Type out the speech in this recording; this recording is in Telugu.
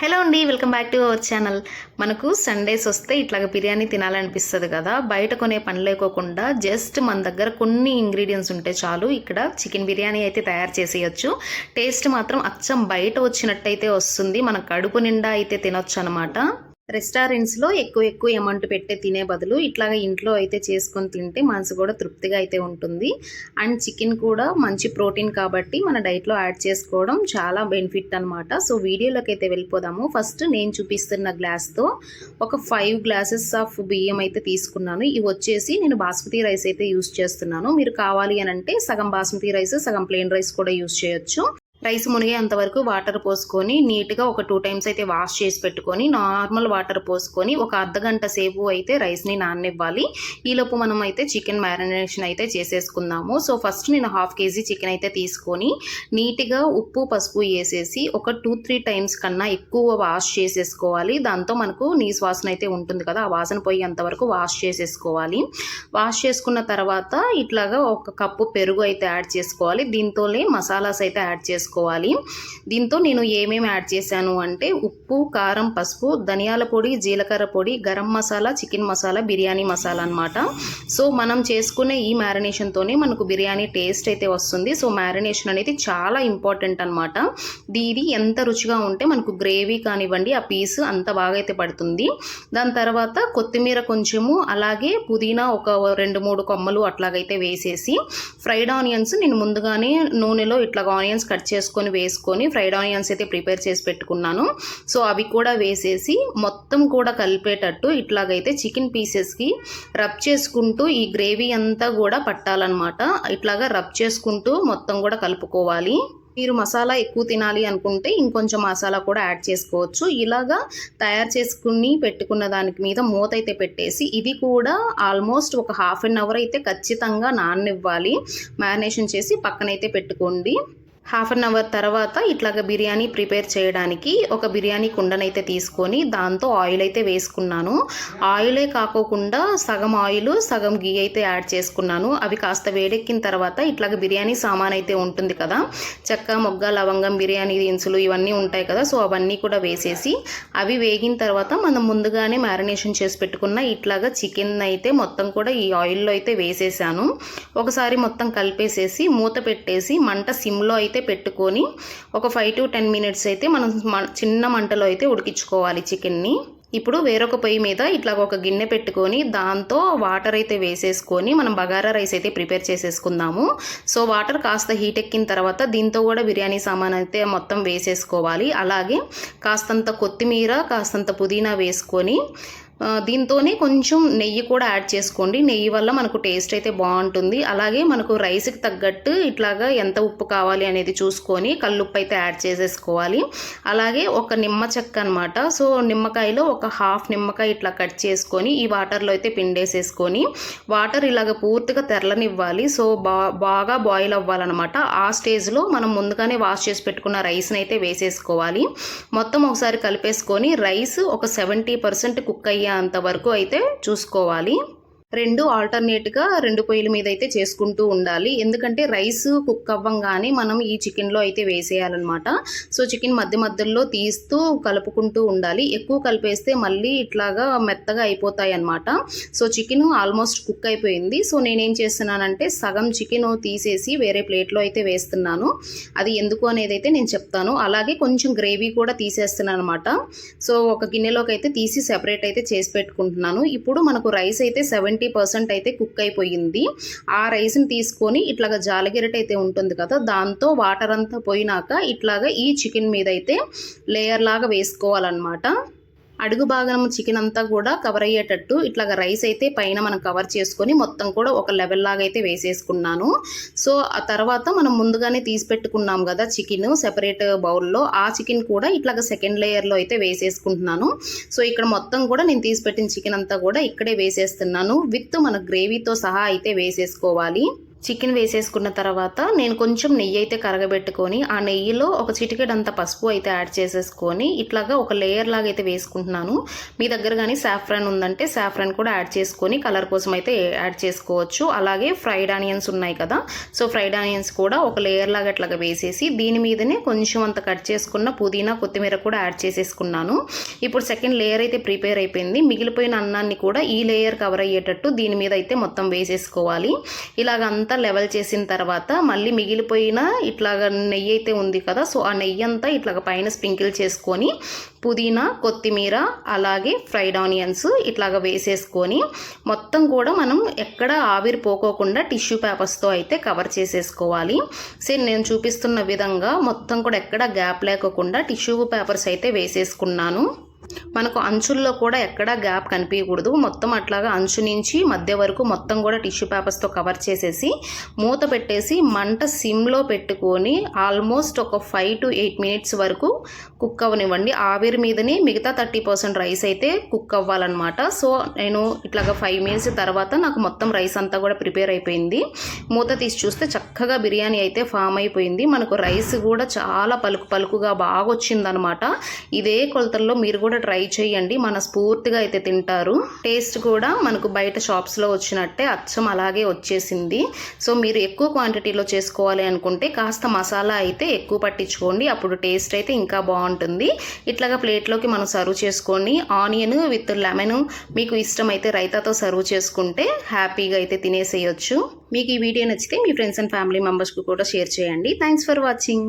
హలో అండి, welcome back to our channel. మనకు సండేస్ వస్తే ఇట్లాగ బిర్యానీ తినాలనిపిస్తుంది కదా. బయట కొనే పని లేకోకుండా జస్ట్ మన దగ్గర కొన్ని ఇంగ్రీడియంట్స్ ఉంటే చాలు ఇక్కడ చికెన్ బిర్యానీ అయితే తయారు చేసేయచ్చు. టేస్ట్ మాత్రం అచ్చం బయట వచ్చినట్టయితే వస్తుంది. మన కడుపు నిండా అయితే తినొచ్చు అనమాట. రెస్టారెంట్స్లో ఎక్కువ అమౌంట్ పెట్టే తినే బదులు ఇట్లాగా ఇంట్లో అయితే చేసుకొని తింటే మనసు కూడా తృప్తిగా అయితే ఉంటుంది. అండ్ చికెన్ కూడా మంచి ప్రోటీన్ కాబట్టి మన డైట్లో యాడ్ చేసుకోవడం చాలా బెనిఫిట్ అనమాట. సో వీడియోలోకి అయితే వెళ్ళిపోదాము. ఫస్ట్ నేను చూపిస్తున్న గ్లాస్తో ఒక 5 గ్లాసెస్ ఆఫ్ బియ్యం అయితే తీసుకున్నాను. ఇవి వచ్చేసి నేను బాస్మతి రైస్ అయితే యూస్ చేస్తున్నాను. మీరు కావాలి అని అంటే సగం బాస్మతి రైస్, సగం ప్లెయిన్ రైస్ కూడా యూస్ చేయొచ్చు. రైస్ మునిగేంత వరకు వాటర్ పోసుకొని నీట్గా ఒక 2 టైమ్స్ అయితే వాష్ చేసి పెట్టుకొని నార్మల్ వాటర్ పోసుకొని ఒక అర్ధగంట సేపు అయితే రైస్ని నాననివ్వాలి. ఈలోపు మనం అయితే చికెన్ మ్యారినేషన్ అయితే చేసేసుకుందాము. సో ఫస్ట్ నేను 1/2 kg చికెన్ అయితే తీసుకొని నీట్గా ఉప్పు పసుపు వేసేసి ఒక 2-3 టైమ్స్ కన్నా ఎక్కువ వాష్ చేసేసుకోవాలి. దాంతో మనకు నీసు వాసన అయితే ఉంటుంది కదా, ఆ వాసన పోయేంత వరకు వాష్ చేసేసుకోవాలి. వాష్ చేసుకున్న తర్వాత ఇట్లాగా 1 కప్పు పెరుగు అయితే యాడ్ చేసుకోవాలి. దీంతోనే మసాలాస్ అయితే యాడ్ చేసుకోవాలి. దీంతో నేను ఏమేమి యాడ్ చేశాను అంటే ఉప్పు, కారం, పసుపు, ధనియాల పొడి, జీలకర్ర పొడి, గరం మసాలా, చికెన్ మసాలా, బిర్యానీ మసాలా అన్నమాట. సో మనం చేసుకునే ఈ మ్యారినేషన్తోనే మనకు బిర్యానీ టేస్ట్ అయితే వస్తుంది. సో మ్యారినేషన్ అనేది చాలా ఇంపార్టెంట్ అనమాట. ఇది ఎంత రుచిగా ఉంటే మనకు గ్రేవీ కానివ్వండి ఆ పీస్ అంత బాగా అయితే పడుతుంది. దాని తర్వాత కొత్తిమీర కొంచెము, అలాగే పుదీనా ఒక 2-3 కొమ్మలు అట్లాగైతే వేసేసి ఫ్రైడ్ ఆనియన్స్ నేను ముందుగానే నూనెలో ఇట్లా ఆనియన్స్ కట్ చేసుకొని వేసుకొని ఫ్రైడ్ ఆనియన్స్ అయితే ప్రిపేర్ చేసి పెట్టుకున్నాను. సో అవి కూడా వేసేసి మొత్తం కూడా కలిపేటట్టు ఇట్లాగైతే చికెన్ పీసెస్కి రబ్ చేసుకుంటూ ఈ గ్రేవీ అంతా కూడా పట్టాలన్నమాట. ఇట్లాగా రబ్ చేసుకుంటూ మొత్తం కూడా కలుపుకోవాలి. మీరు మసాలా ఎక్కువ తినాలి అనుకుంటే ఇంకొంచెం మసాలా కూడా యాడ్ చేసుకోవచ్చు. ఇలాగా తయారు చేసుకుని పెట్టుకున్న దానికి మీద మూత అయితే పెట్టేసి ఇది కూడా ఆల్మోస్ట్ ఒక 1/2 అవర్ అయితే ఖచ్చితంగా నాననివ్వాలి. మ్యారినేషన్ చేసి పక్కనైతే పెట్టుకోండి. 1/2 అవర్ తర్వాత ఇట్లాగ బిర్యానీ ప్రిపేర్ చేయడానికి ఒక బిర్యానీ కుండనైతే తీసుకొని దాంతో ఆయిల్ అయితే వేసుకున్నాను. ఆయిలే కాకోకుండా సగం ఆయిల్ సగం గీ అయితే యాడ్ చేసుకున్నాను. అవి కాస్త వేడెక్కిన తర్వాత ఇట్లాగ బిర్యానీ సామాన్ అయితే ఉంటుంది కదా, చెక్క, మొగ్గ, లవంగం, బిర్యానీ దినుసులు ఇవన్నీ ఉంటాయి కదా. సో అవన్నీ కూడా వేసేసి అవి వేగిన తర్వాత మనం ముందుగానే మ్యారినేషన్ చేసి పెట్టుకున్న ఇట్లాగ చికెన్ అయితే మొత్తం కూడా ఈ ఆయిల్లో అయితే వేసేసాను. ఒకసారి మొత్తం కలిపేసేసి మూత పెట్టేసి మంట సిమ్లో అయితే పెట్టుకొని ఒక 5-10 మినిట్స్ అయితే మనం చిన్న మంటలో అయితే ఉడికించుకోవాలి చికెన్ని. ఇప్పుడు వేరొక పొయ్యి మీద ఇట్లా ఒక గిన్నె పెట్టుకొని దాంతో వాటర్ అయితే వేసేసుకొని మనం బగారా రైస్ అయితే ప్రిపేర్ చేసేసుకుందాము. సో వాటర్ కాస్త హీట్ ఎక్కిన తర్వాత దీంతో కూడా బిర్యానీ సామాన్ అయితే మొత్తం వేసేసుకోవాలి. అలాగే కాస్తంత కొత్తిమీర, కాస్తంత పుదీనా వేసుకొని దీంతోనే కొంచెం నెయ్యి కూడా యాడ్ చేసుకోండి. నెయ్యి వల్ల మనకు టేస్ట్ అయితే బాగుంటుంది. అలాగే మనకు రైస్కి తగ్గట్టు ఇట్లాగా ఎంత ఉప్పు కావాలి అనేది చూసుకొని కల్లుప్పు అయితే యాడ్ చేసేసుకోవాలి. అలాగే ఒక నిమ్మ చెక్క అనమాట. సో నిమ్మకాయలో ఒక 1/2 నిమ్మకాయ ఇట్లా కట్ చేసుకొని ఈ వాటర్లో అయితే పిండేసేసుకొని వాటర్ ఇలాగ పూర్తిగా తెరలనివ్వాలి. సో బాగా బాయిల్ అవ్వాలన్నమాట. ఆ స్టేజ్లో మనం ముందుగానే వాష్ చేసి పెట్టుకున్న రైస్ని అయితే వేసేసుకోవాలి. మొత్తం ఒకసారి కలిపేసుకొని రైస్ ఒక 70% కుక్ అంత వరకు అయితే చూసుకోవాలి. ఆల్టర్నేట్గా 2 పొయ్యిల మీద అయితే చేసుకుంటూ ఉండాలి. ఎందుకంటే రైస్ కుక్ అవ్వంగానే మనం ఈ చికెన్లో అయితే వేసేయాలన్నమాట. సో చికెన్ మధ్యలో తీస్తూ కలుపుకుంటూ ఉండాలి. ఎక్కువ కలిపేస్తే మళ్ళీ ఇట్లాగా మెత్తగా అయిపోతాయి అన్నమాట. సో చికెన్ ఆల్మోస్ట్ కుక్ అయిపోయింది. సో నేనేం చేస్తున్నానంటే సగం చికెన్ తీసేసి వేరే ప్లేట్లో అయితే వేస్తున్నాను. అది ఎందుకు అనేది అయితే నేను చెప్తాను. అలాగే కొంచెం గ్రేవీ కూడా తీసేస్తున్నాను అనమాట. సో ఒక గిన్నెలోకి అయితే తీసి సెపరేట్ అయితే చేసి పెట్టుకుంటున్నాను. ఇప్పుడు మనకు రైస్ అయితే 70% అయితే కుక్ అయిపోయింది. ఆ రైస్ని తీసుకొని ఇట్లాగా జాలగిరట అయితే ఉంటుంది కదా, దాంతో వాటర్ అంతా పోయినాక ఇట్లాగా ఈ చికెన్ మీద అయితే లేయర్ లాగా వేసుకోవాలన్నమాట. అడుగు భాగం చికెన్ అంతా కూడా కవర్ అయ్యేటట్టు ఇట్లాగ రైస్ అయితే పైన మనం కవర్ చేసుకొని మొత్తం కూడా ఒక లెవెల్ లాగా అయితే వేసేసుకున్నాను. సో ఆ తర్వాత మనం ముందుగానే తీసి పెట్టుకున్నాం కదా చికెన్ సెపరేట్ బౌల్లో, ఆ చికెన్ కూడా ఇట్లాగ సెకండ్ లేయర్లో అయితే వేసేసుకుంటున్నాను. సో ఇక్కడ మొత్తం కూడా నేను తీసి పెట్టిన చికెన్ అంతా కూడా ఇక్కడే వేసేస్తున్నాను. విత్ మన గ్రేవీతో సహా అయితే వేసేసుకోవాలి. చికెన్ వేసేసుకున్న తర్వాత నేను కొంచెం నెయ్యి అయితే కరగబెట్టుకొని ఆ నెయ్యిలో ఒక చిటికెడంత పసుపు అయితే యాడ్ చేసేసుకొని ఇట్లాగా ఒక లేయర్ లాగా అయితే వేసుకుంటున్నాను. మీ దగ్గర కానీ సాఫ్రాన్ ఉందంటే సాఫ్రాన్ కూడా యాడ్ చేసుకొని కలర్ కోసం అయితే యాడ్ చేసుకోవచ్చు. అలాగే ఫ్రైడ్ ఆనియన్స్ ఉన్నాయి కదా, సో ఫ్రైడ్ ఆనియన్స్ కూడా ఒక లేయర్ లాగా అట్లాగా వేసేసి దీని మీదనే కొంచెం అంత కట్ చేసుకున్న పుదీనా కొత్తిమీర కూడా యాడ్ చేసేసుకున్నాను. ఇప్పుడు సెకండ్ లేయర్ అయితే ప్రిపేర్ అయిపోయింది. మిగిలిపోయిన అన్నాన్ని కూడా ఈ లేయర్ కవర్ అయ్యేటట్టు దీని మీద అయితే మొత్తం వేసేసుకోవాలి. ఇలాగ అంతా లెవెల్ చేసిన తర్వాత మళ్ళీ మిగిలిపోయిన ఇట్లాగా నెయ్యి అయితే ఉంది కదా, సో ఆ నెయ్యి అంతా ఇట్లాగా పైన స్ప్రింకిల్ చేసుకొని పుదీనా కొత్తిమీర అలాగే ఫ్రైడ్ ఆనియన్స్ ఇట్లాగా వేసేసుకొని మొత్తం కూడా మనం ఎక్కడ ఆవిరి పోకోకుండా టిష్యూ పేపర్స్తో అయితే కవర్ చేసేసుకోవాలి. సేమ్ నేను చూపిస్తున్న విధంగా మొత్తం కూడా ఎక్కడ గ్యాప్ లేకోకుండా టిష్యూ పేపర్స్ అయితే వేసేసుకున్నాను. మనకు అంచుల్లో కూడా ఎక్కడా గ్యాప్ కనిపించకూడదు. మొత్తం అట్లాగా అంచు నుంచి మధ్య వరకు మొత్తం కూడా టిష్యూ పేపర్స్తో కవర్ చేసేసి మూత పెట్టేసి మంట సిమ్లో పెట్టుకొని ఆల్మోస్ట్ ఒక 5 to 8 minutes వరకు కుక్ అవ్వనివ్వండి. ఆవిరి మీదనే మిగతా 30% రైస్ అయితే కుక్ అవ్వాలన్నమాట. సో నేను ఇట్లాగా 5 minutes తర్వాత నాకు మొత్తం రైస్ అంతా కూడా ప్రిపేర్ అయిపోయింది. మూత తీసి చూస్తే చక్కగా బిర్యానీ అయితే ఫామ్ అయిపోయింది. మనకు రైస్ కూడా చాలా పలుకుగా బాగా వచ్చిందనమాట. ఇదే కొలతల్లో మీరు కూడా ట్రై చేయండి, మనస్ఫూర్తిగా అయితే తింటారు. టేస్ట్ కూడా మనకు బయట షాప్స్లో వచ్చినట్టే అచ్చం అలాగే వచ్చేసింది. సో మీరు ఎక్కువ క్వాంటిటీలో చేసుకోవాలి అనుకుంటే కాస్త మసాలా అయితే ఎక్కువ పట్టించుకోండి, అప్పుడు టేస్ట్ అయితే ఇంకా బాగుంటుంది. ఇట్లాగా ప్లేట్లోకి మనం సర్వ్ చేసుకొని ఆనియన్ విత్ లెమన్ మీకు ఇష్టమైతే రైతాతో సర్వ్ చేసుకుంటే హ్యాపీగా అయితే తినేసేయచ్చు. మీకు ఈ వీడియో నచ్చితే మీ ఫ్రెండ్స్ అండ్ ఫ్యామిలీ మెంబర్స్కి కూడా షేర్ చేయండి. Thanks for watching.